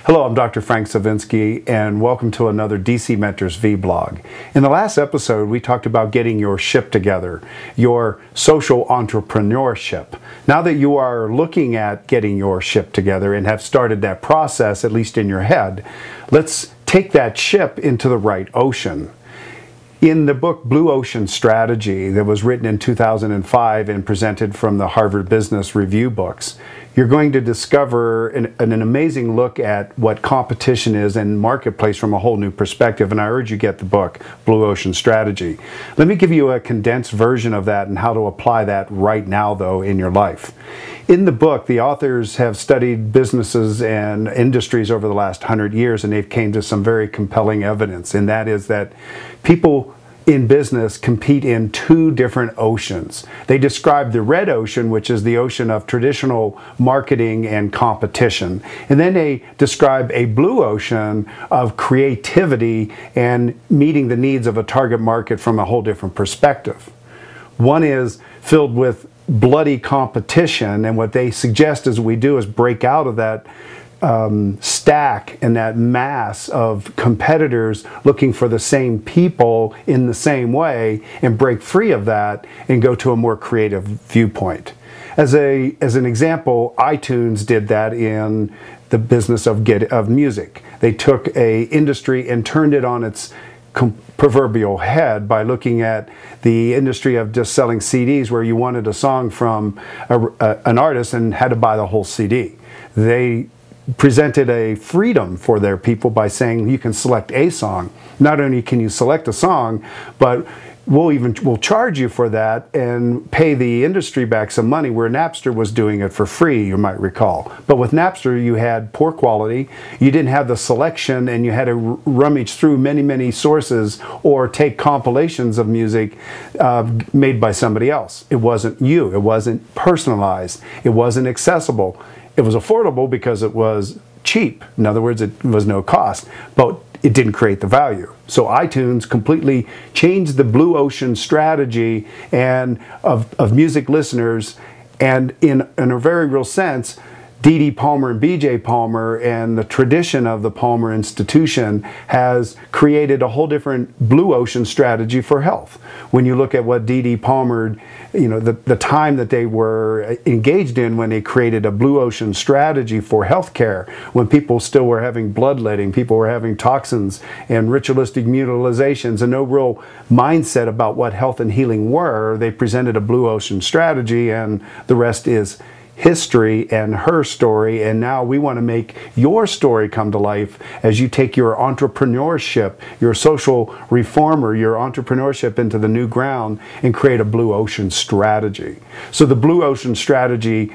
Hello, I'm Dr. Frank Savinsky, and welcome to another DC Mentors vlog. In the last episode, we talked about getting your ship together, your social entrepreneurship. Now that you are looking at getting your ship together and have started that process, at least in your head, let's take that ship into the right ocean. In the book Blue Ocean Strategy that was written in 2005 and presented from the Harvard Business Review books, you're going to discover an amazing look at what competition is and marketplace from a whole new perspective, and I urge you get the book Blue Ocean Strategy. Let me give you a condensed version of that and how to apply that right now though in your life. In the book, the authors have studied businesses and industries over the last 100 years, and they've came to some very compelling evidence, and that is that people in business compete in two different oceans. They describe the red ocean, which is the ocean of traditional marketing and competition. And then they describe a blue ocean of creativity and meeting the needs of a target market from a whole different perspective. One is filled with bloody competition, and what they suggest is we do is break out of that stack and that mass of competitors looking for the same people in the same way and break free of that and go to a more creative viewpoint. As an example, iTunes did that in the business of music. They took a industry and turned it on its proverbial head by looking at the industry of just selling CDs, where you wanted a song from an artist and had to buy the whole CD. They presented a freedom for their people by saying you can select a song. Not only can you select a song, but we'll charge you for that and pay the industry back some money, where Napster was doing it for free, you might recall. But with Napster, you had poor quality, you didn't have the selection, and you had to rummage through many sources or take compilations of music made by somebody else. It wasn't you, it wasn't personalized, it wasn't accessible. It was affordable because it was cheap. In other words, it was no cost, but it didn't create the value. So iTunes completely changed the blue ocean strategy and of music listeners, and in a very real sense, D.D. Palmer and B.J. Palmer and the tradition of the Palmer Institution has created a whole different blue ocean strategy for health. When you look at what D.D. Palmer, the time that they were engaged in when they created a blue ocean strategy for healthcare, when people still were having bloodletting, people were having toxins and ritualistic mutilations and no real mindset about what health and healing were, they presented a blue ocean strategy, and the rest is history and her story. And now we want to make your story come to life as you take your entrepreneurship, your social reformer, your entrepreneurship into the new ground and create a blue ocean strategy. So the blue ocean strategy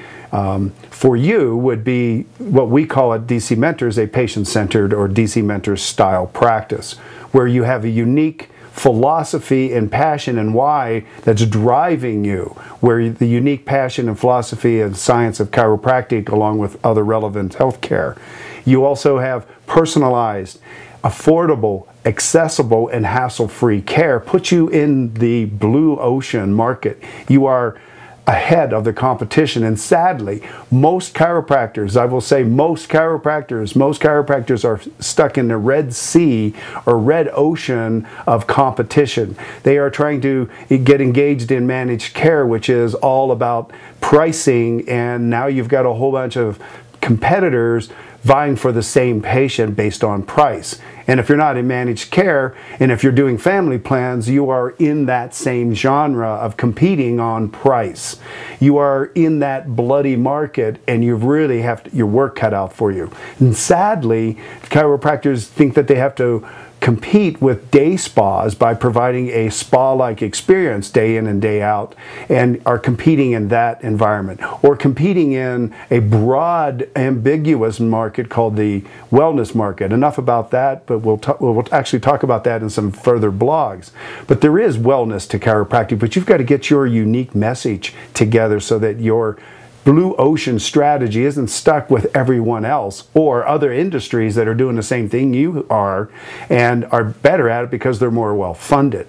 for you would be what we call at DC Mentors a patient-centered or DC Mentors style practice, where you have a unique philosophy and passion and why that's driving you, where the unique passion and philosophy and science of chiropractic along with other relevant healthcare. You also have personalized, affordable, accessible, and hassle-free care. Put you in the blue ocean market. You are ahead of the competition, and sadly, most chiropractors, I will say most chiropractors are stuck in the Red Sea or red ocean of competition. They are trying to get engaged in managed care, which is all about pricing, and now you've got a whole bunch of competitors vying for the same patient based on price. And if you're not in managed care, and if you're doing family plans, you are in that same genre of competing on price. You are in that bloody market, and you really have your work cut out for you. And sadly, chiropractors think that they have to compete with day spas by providing a spa-like experience day in and day out, and are competing in that environment, or competing in a broad, ambiguous market called the wellness market. Enough about that, but we'll actually talk about that in some further blogs. But there is wellness to chiropractic, but you've got to get your unique message together so that your blue ocean strategy isn't stuck with everyone else or other industries that are doing the same thing you are and are better at it because they're more well funded.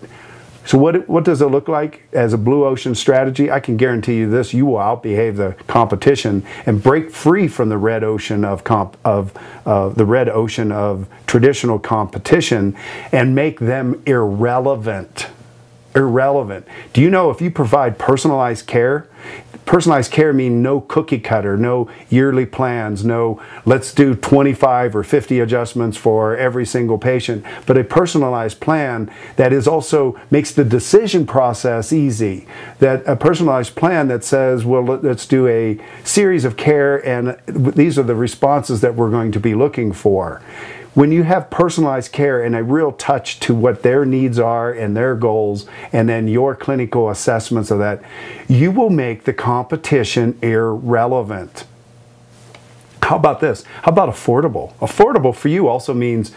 So what does it look like as a blue ocean strategy? I can guarantee you this: you will outbehave the competition and break free from the red ocean of traditional competition and make them irrelevant. Irrelevant. Do you know if you provide personalized care? Personalized care means no cookie cutter, no yearly plans, no let's do 25 or 50 adjustments for every single patient, but a personalized plan that is also makes the decision process easy. That a personalized plan that says, well, let's do a series of care and these are the responses that we're going to be looking for. When you have personalized care and a real touch to what their needs are and their goals, and then your clinical assessments of that, you will make the competition irrelevant. How about this? How about affordable? Affordable for you also means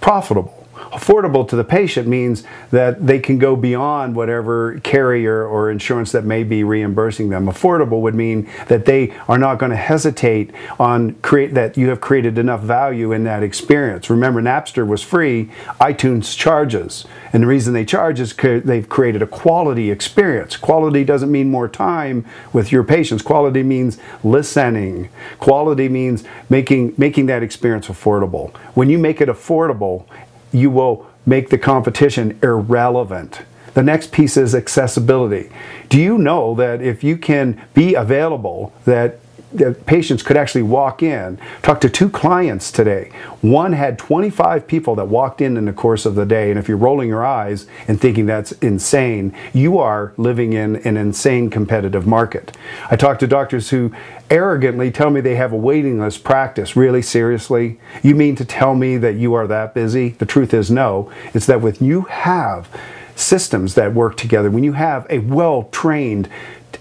profitable. Affordable to the patient means that they can go beyond whatever carrier or insurance that may be reimbursing them. Affordable would mean that they are not going to hesitate on that you have created enough value in that experience. Remember, Napster was free, iTunes charges. And the reason they charge is they've created a quality experience. Quality doesn't mean more time with your patients. Quality means listening. Quality means making that experience affordable. When you make it affordable, you will make the competition irrelevant. The next piece is accessibility. Do you know that if you can be available, that patients could actually walk in? Talk to 2 clients today. One had 25 people that walked in the course of the day, and if you're rolling your eyes and thinking that's insane, you are living in an insane competitive market. I talk to doctors who arrogantly tell me they have a waiting list practice. Really, seriously? You mean to tell me that you are that busy? The truth is no. It's that when you have systems that work together, when you have a well-trained,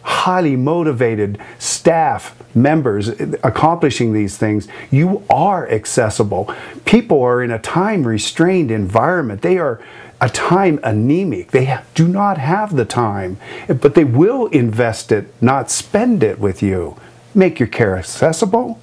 highly motivated staff members accomplishing these things, you are accessible. People are in a time-restrained environment. They are a time anemic. They do not have the time, but they will invest it, not spend it with you. Make your care accessible.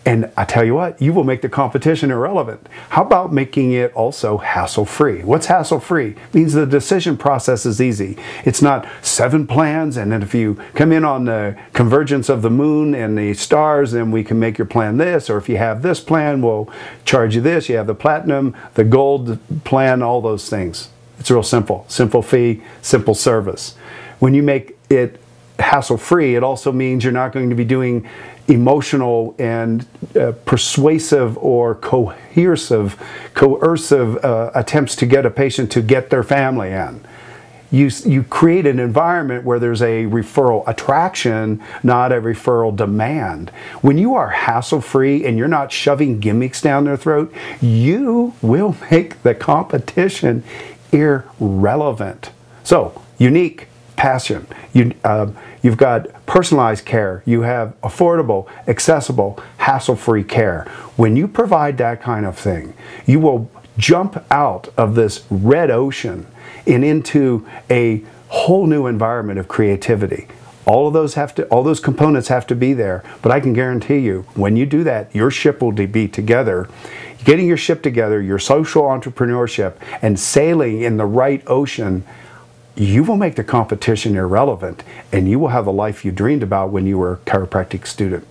And I tell you what, you will make the competition irrelevant. How about making it also hassle-free? What's hassle-free? Means the decision process is easy. It's not 7 plans, and then if you come in on the convergence of the moon and the stars, then we can make your plan this, or if you have this plan, we'll charge you this. You have the platinum, the gold plan, all those things. It's real simple. Simple fee, simple service. When you make it hassle-free, it also means you're not going to be doing emotional and persuasive or coercive attempts to get a patient to get their family in. You create an environment where there's a referral attraction, not a referral demand. When you are hassle-free and you're not shoving gimmicks down their throat, you will make the competition irrelevant. So, unique, passion. You've got personalized care. You have affordable, accessible, hassle-free care. When you provide that kind of thing, you will jump out of this red ocean and into a whole new environment of creativity. All those components have to be there, but I can guarantee you, when you do that, your ship will be together. Getting your ship together, your social entrepreneurship, and sailing in the right ocean, you will make the competition irrelevant, and you will have the life you dreamed about when you were a chiropractic student.